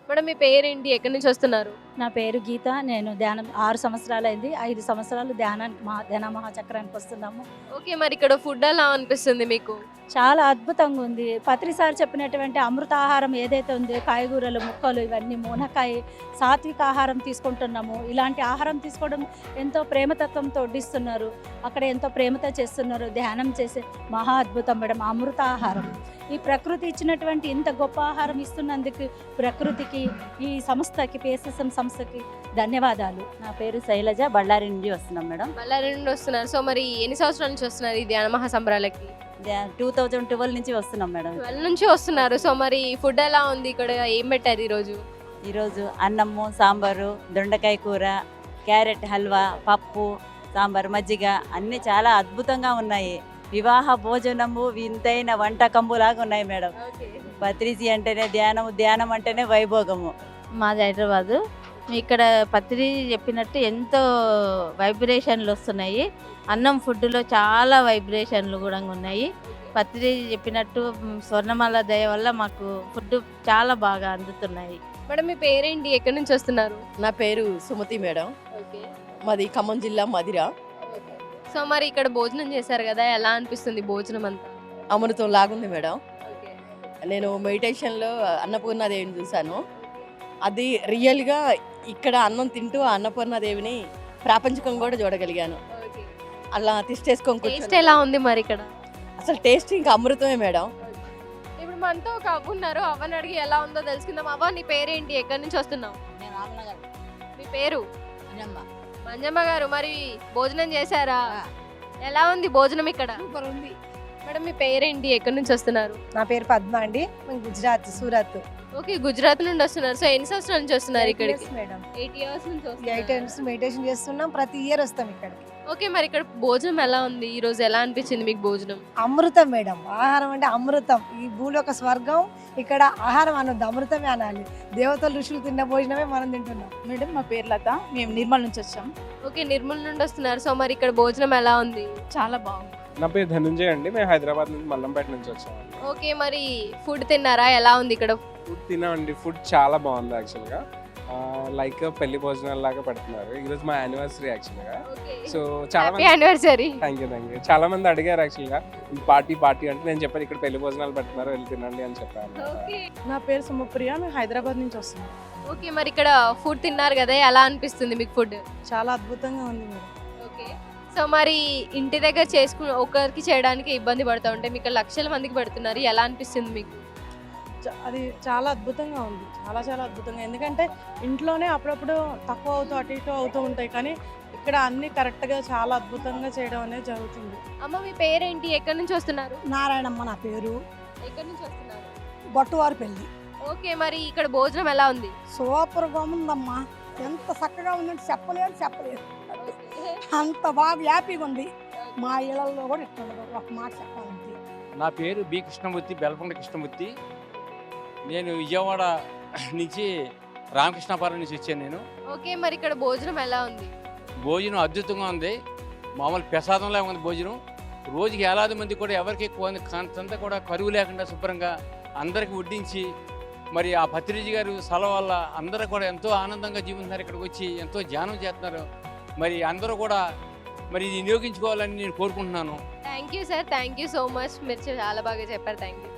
Madam మీ పేరేంటి? ఎక్కడి నుంచి వస్తున్నారు? నా పేరు గీత. నేను ధ్యానం 6 సంవత్సరాలైంది. 5 సంవత్సరాలు ధ్యానానికి ధ్యాన మహాచక్రానికి వస్తున్నాము. ఓకే. మరి ఇక్కడ ఫుడ్ ఎలా అనిపిస్తుంది మీకు? చాలా అద్భుతంగా ఉంది. పత్రి సార్ చెప్పినటువంటి అమృతాహారం ఏదైతే ఉందో కాయగూరలు, ముక్కలు ఇవన్నీ మునక్కాయ సాత్విక ఆహారం తీసుకుంటున్నాము. ఇలాంటి ఆహారం తీసుకోవడం ఎంతో ప్రేమతత్వంతో వడ్డిస్తున్నారు. అక్కడ ఎంతో ప్రేమతో చేస్తున్నారు. ధ్యానం చేసే మహా అద్భుతం మేడం. అమృతాహారం ఈ ప్రకృతి ఇచ్చినటువంటి ఇంత గొప్ప ఆహారం ఇస్తున్నందుకు ప్రకృతికి, ఈ సంస్థకి, పిఎస్ఎస్ఎం సంస్థకి ధన్యవాదాలు. నా పేరు శైలజ, బళ్ళారి నుండి వస్తున్నాం మేడం. బళ్ళారి నుండి వస్తున్నారు. సో మరి ఎన్ని సంవత్సరాల నుంచి వస్తున్నారు ఈ ధ్యాన మహాసంబరాలకి? 2012 నుంచి వస్తున్నాం మేడం. 12 నుంచి వస్తున్నారు. సో మరి ఫుడ్ ఎలా ఉంది ఇక్కడ? ఏం పెట్టారు ఈరోజు? ఈరోజు అన్నము, సాంబారు, దొండకాయ కూర, క్యారెట్ హల్వా, పప్పు, సాంబార్, మజ్జిగ అన్నీ చాలా అద్భుతంగా ఉన్నాయి. వివాహ భోజనము వింతైన వంటకంబులాగా ఉన్నాయి మేడం. పత్రిజీ అంటేనే ధ్యానము, ధ్యానం అంటేనే వైభోగము. మాది హైదరాబాదు. ఇక్కడ పత్రి చెప్పినట్టు ఎంతో వైబ్రేషన్లు వస్తున్నాయి. అన్నం ఫుడ్లో చాలా వైబ్రేషన్లు కూడా ఉన్నాయి. పత్రి చెప్పినట్టు స్వర్ణమాల దయ వల్ల మాకు ఫుడ్ చాలా బాగా అందుతున్నాయి. మేడం మీ పేరేంటి? ఎక్కడి నుంచి వస్తున్నారు? నా పేరు సుమతి మేడం. ఓకే. మాది ఖమ్మం జిల్లా మదిర. సో మరి ఇక్కడ భోజనం చేశారు కదా, ఎలా అనిపిస్తుంది భోజనం అంతా? అమృతం లాగుంది మేడం. ఓకే. నేను మెడిటేషన్లో అన్నపూర్ణాదేవిని చూశాను. అది రియల్గా ఇక్కడ అన్నం తింటూ ఆ అన్నపూర్ణాదేవిని ప్రాపంచికం కూడా చూడగలిగాను. ఓకే. అలా తిష్టేసుకొని టేస్ట్ కూర్చొని ఎలా ఉంది మరి ఇక్కడ? అసలు టేస్ట్ ఇంకా అమృతమే మేడం. ఇప్పుడు మనతో ఒక అవ్వ ఉన్నారు. అవ్వని అడిగి ఎలా ఉందో తెలుసుకుందాం. అవ్వ నీ పేరేంటి? ఎక్కడి నుంచి వస్తున్నావు? మీ పేరు? మంజమ్మ గారు, మరి భోజనం చేశారా? ఎలా ఉంది భోజనం ఇక్కడ? సూపర్ ఉంది. మేడం మీ పేరేంటి? ఎక్కడి నుంచి వస్తున్నారు? నా పేరు పద్మ అండి. మేము గుజరాత్, సూరత్. ఓకే, గుజరాత్ నుండి వస్తున్నారు. సో ఎన్ని సంవత్సరాల నుంచి వస్తున్నారు ఇక్కడికి? మేడం 8 ఇయర్స్ నుంచి 8 వస్తున్నారు. ఇయర్స్ మెడిటేషన్ చేస్తున్నాం. ప్రతి ఇయర్ వస్తాం ఇక్కడికి. ఓకే, మరి ఇక్కడ భోజనం ఎలా ఉంది? ఈ రోజు ఎలా అనిపించింది మీకు భోజనం? అమృతం మేడం. ఆహారం అంటే అమృతం. ఈ భూలోక స్వర్గం. ఇక్కడ ఆహారం అనొద్దు, అమృతమే అనాలి. దేవతలు ఋషులు తిన్న భోజనమే మనం తింటున్నాం. మేడం మా పేరు లత. మేము నిర్మల్ నుంచి వచ్చాం. ఓకే, నిర్మల్ నుండి వస్తున్నారు. సో మరి ఇక్కడ భోజనం ఎలా ఉంది? చాలా బాగుంది. నా పేరు ధనుంజయ్ అండి. మేము హైదరాబాద్ నుంచి మల్లంపేట నుంచి వచ్చాము. ఓకే, మరి ఫుడ్ తిన్నారా? ఎలా ఉంది ఇక్కడ? ఫుడ్ తిన్నామండి. ఫుడ్ చాలా బాగుంది యాక్చువల్గా. లైక్ పెళ్లి భోజనాలు లాగా పెడుతున్నారు. ఈరోజు మా యానివర్సరీ యాక్చువల్గా. సో చాలా హ్యాపీ మంది యానివర్సరీ. థ్యాంక్ యూ చాలా మంది అడిగారు యాక్చువల్గా పార్టీ అంటే నేను చెప్పాను ఇక్కడ పెళ్లి భోజనాలు పెడుతున్నారు, వెళ్ళి తినండి అని చెప్పాను. ఓకే. నా పేరు సుమప్రియ. మేము హైదరాబాద్ నుంచి వస్తున్నాం. ఓకే, మరి ఇక్కడ ఫుడ్ తిన్నారు కదా, ఎలా అనిపిస్తుంది మీకు ఫుడ్? చాలా అద్భుతంగా ఉంది మేడం. ఓకే. సో మరి ఇంటి దగ్గర ఒకరికి చేయడానికి ఇబ్బంది పడుతూ ఉంటే మీకు లక్షల మందికి పెడుతున్నారు, ఎలా అనిపిస్తుంది మీకు? అది చాలా అద్భుతంగా ఉంది. చాలా చాలా అద్భుతంగా. ఎందుకంటే ఇంట్లోనే అప్పుడప్పుడు తక్కువ అటు ఇటు అవుతూ ఉంటాయి, కానీ ఇక్కడ అన్ని కరెక్ట్గా చాలా అద్భుతంగా చేయడం అనేది జరుగుతుంది. అమ్మ మీ పేరేంటి? ఎక్కడి నుంచి వస్తున్నారు? నారాయణమ్మ నా పేరు. ఎక్కడి నుంచి వస్తున్నారు? బొట్టువారి పెళ్ళి. ఓకే, మరి ఇక్కడ భోజనం ఎలా ఉంది? సూపర్గా ఉందమ్మా. ఎంత చక్కగా ఉందంటే చెప్పలేదు. అంత బాగా హ్యాపీగా ఉంది. మా ఇళ్ళల్లో కూడా ఇట్లా ఒక మాట చెప్పాలంటే. నా పేరు బి కృష్ణమూర్తి, బెల్కొండ కృష్ణమూర్తి. నేను విజయవాడ నుంచి రామకృష్ణాపురం నుంచి వచ్చాను నేను. ఓకే, మరి ఇక్కడ భోజనం ఎలా ఉంది? భోజనం అద్భుతంగా ఉంది. మామూలు ప్రసాదంలా ఉంది భోజనం. రోజుకి వేలాది మంది కూడా ఎవరికి అంతా కూడా కరువు లేకుండా శుభ్రంగా అందరికి వడ్డించి, మరి ఆ పత్రిజీ గారు సలహా వల్ల అందరూ కూడా ఎంతో ఆనందంగా జీవిస్తున్నారు. ఇక్కడికి వచ్చి ఎంతో ధ్యానం చేస్తున్నారు. మరి అందరూ కూడా మరి ఇది వినియోగించుకోవాలని నేను కోరుకుంటున్నాను. Thank you sir, thank you so much. మీరు చాలా బాగా చెప్పారు. Thank you.